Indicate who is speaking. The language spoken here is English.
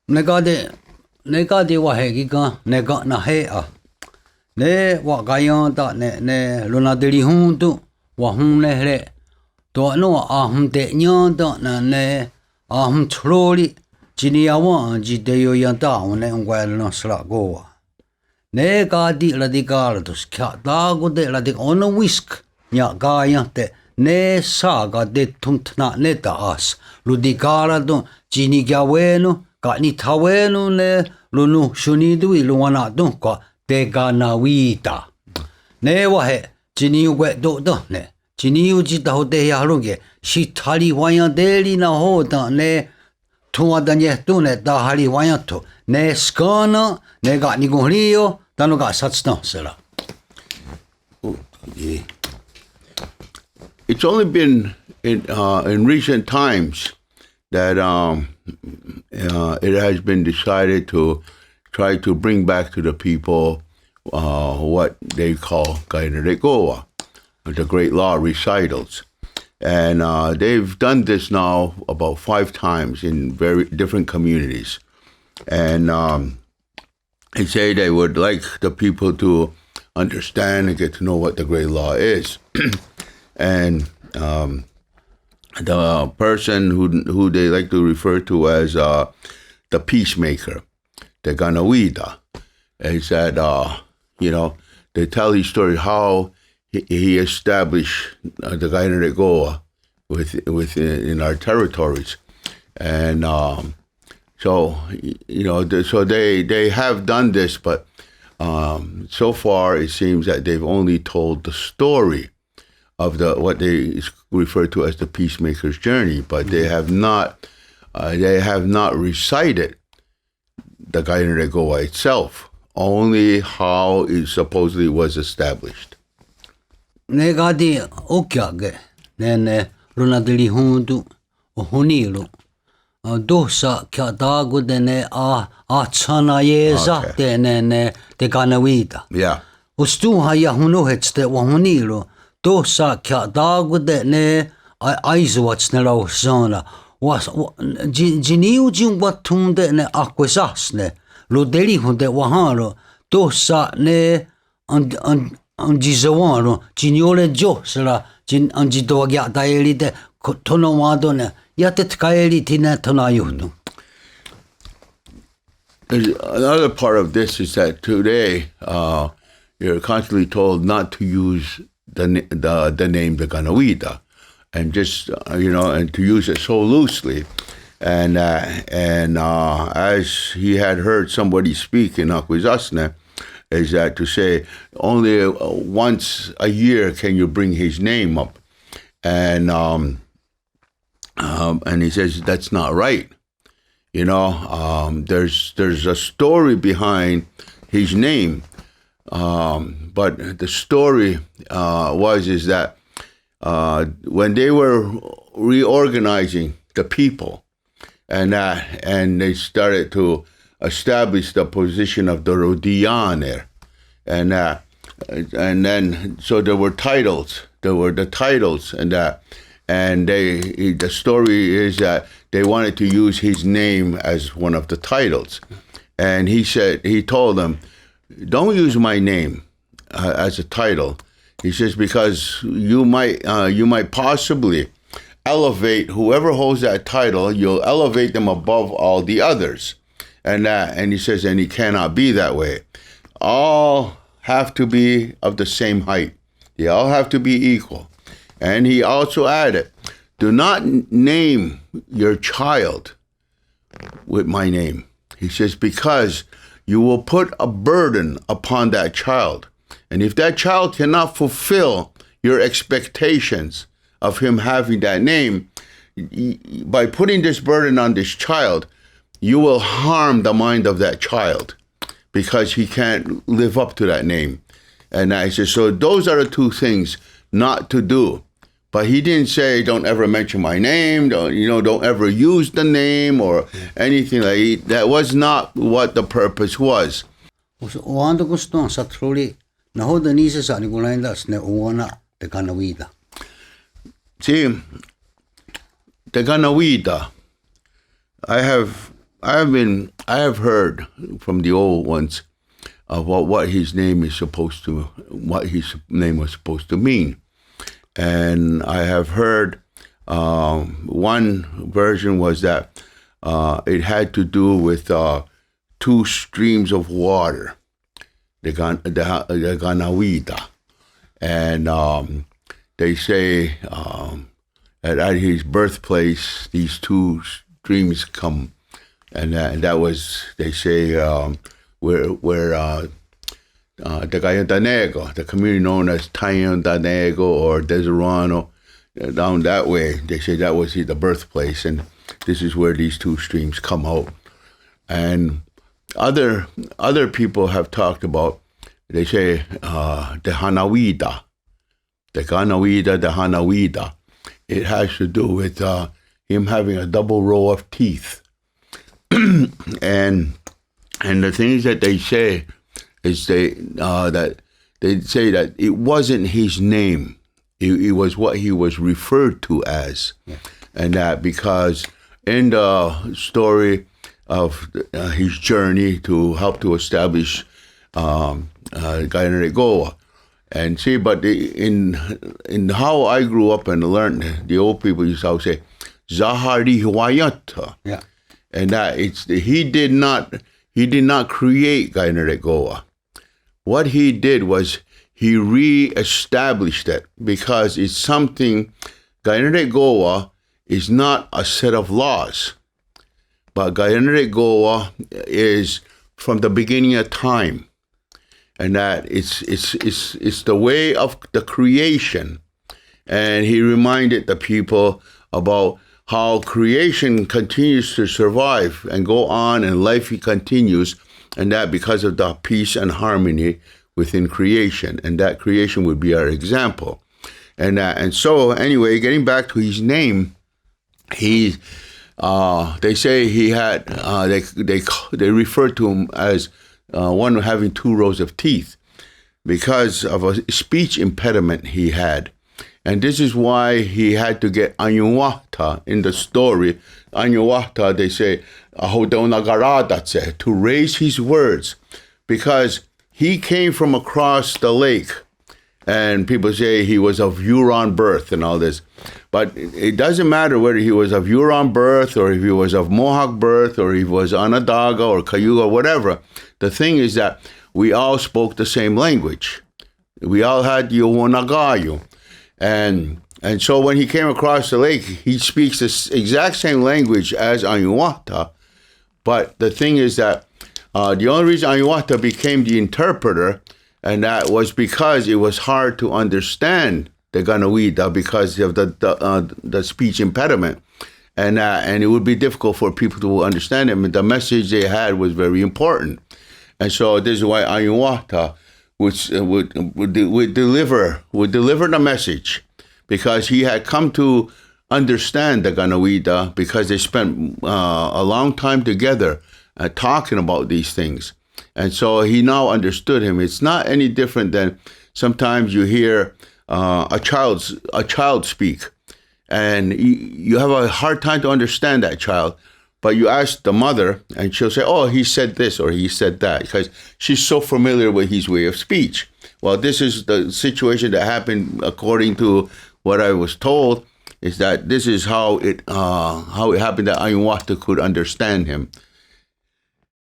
Speaker 1: Negade wa hegika nega na he a ne wa kayanta ne luna deli huntu wa hunne he to no a hunte nyanta na ne a hun troli jiniawa jideyo yanta one ngwal no sra goa ne gadi radikal dos kya da gode radik on whisk nya kayante ne saga de tuntna ne taas ludikala do jinigaweno ka ni taweno ne lunu shunidu iluana do ka Tekarontake ne wa he jiniu gwe do do ne jiniu ji da hote ya ruge shi thali waya deli na ho da ne thua da ne to ne da hali waya to ne skana ne ga ni go rio da no ga satsna sera.
Speaker 2: It's only been in recent times that it has been decided to try to bring back to the people what they call KAIANEREKOWA, the Great Law recitals. And they've done this now about 5 times in very different communities. And they say they would like the people to understand and get to know what the Great Law is. And the person who they like to refer to as the Peacemaker, Tekarontake, is that, they tell his story how he established the KAIANEREKOWA in our territories. And so they have done this, but so far it seems that they've only told the story of what they refer to as the Peacemaker's journey, but they have not recited the KAIANEREKOWA itself, only how it supposedly was established.
Speaker 1: Negadi okyage ne runadili hundu ohunilu dosa kyadagu dene a chana yeza dene Tekarontake.
Speaker 2: Yeah.
Speaker 1: Ustu haya hunu hetste ohunilu dosa kyadagu dene aizwats ne ro zona was jiniu jin watunde ne akwesasne lo deli hunde wahalo dosa ne anjizawano jiniole jo sera jin anjidoga daeli de tono wadone yatet kaeli tina tonayuno.
Speaker 2: Another part of this is that today you're constantly told not to use the name Tekarontake, and just and to use it so loosely, and as he had heard somebody speak in Akwesasne, is that to say only once a year can you bring his name up, and he says that's not right. There's a story behind his name, but the story is that when they were reorganizing the people, and they started to establish the position of the Rodianer, and then so there were titles. There were the titles, and the story is that they wanted to use his name as one of the titles, and he told them, don't use my name as a title. He says, because you might possibly elevate whoever holds that title. You'll elevate them above all the others, and he says, and he cannot be that way. All have to be of the same height. They all have to be equal. And he also added, do not name your child with my name. He says, because you will put a burden upon that child. And if that child cannot fulfill your expectations of him having that name, by putting this burden on this child, you will harm the mind of that child because he can't live up to that name. And I said, so those are the 2 things not to do. But he didn't say, don't ever mention my name, don't ever use the name or anything like that. That was not what the purpose was. See, Tekarontake, I have I have heard from the old ones of what his name is supposed to, what his name was supposed to mean. And I have heard one version was that it had to do with two streams of water, the Ganawida. And they say at his birthplace, these two streams come. And that was, they say, where Tekarontake, the community known as Tekarontake or Deserano, down that way, they say that was the birthplace, and this is where these two streams come out. And other people have talked about, they say, the Hanawida, the Hanawida. It has to do with him having a double row of teeth. and the things that they say is that they say that it wasn't his name. It was what he was referred to as. Yeah. And that because in the story of his journey to help to establish KAIANEREKOWA, and see, but in how I grew up and learned, the old people used to say, Zahari Huayata. Yeah. And that he did not create KAIANEREKOWA. What he did was he reestablished it because it's something. KAIANEREKOWA is not a set of laws, but KAIANEREKOWA is from the beginning of time, and that it's the way of the creation. And he reminded the people about how creation continues to survive and go on, and life continues, and that because of the peace and harmony within creation, and that creation would be our example. And so anyway, getting back to his name, they say he had they refer to him as one having two rows of teeth because of a speech impediment he had. And this is why he had to get Anyuwata in the story. Anyuwata, they say, to raise his words, because he came from across the lake. And people say he was of Huron birth and all this. But it doesn't matter whether he was of Huron birth or if he was of Mohawk birth or if he was Onondaga or Cayuga or whatever. The thing is that we all spoke the same language. We all had Yowonagayu. And so when he came across the lake, he speaks the exact same language as Anyuwata. But the thing is that the only reason Anyuwata became the interpreter, and that was because it was hard to understand the Ganawida because of the speech impediment. And it would be difficult for people to understand him. And the message they had was very important. And so this is why Anyuwata would deliver the message, because he had come to understand the Ganawida because they spent a long time together talking about these things. And so he now understood him. It's not any different than sometimes you hear a child speak, and you have a hard time to understand that child. But you ask the mother, and she'll say, oh, he said this or he said that, because she's so familiar with his way of speech. Well, this is the situation that happened according to what I was told, is that this is how it happened that Anyuwata could understand him.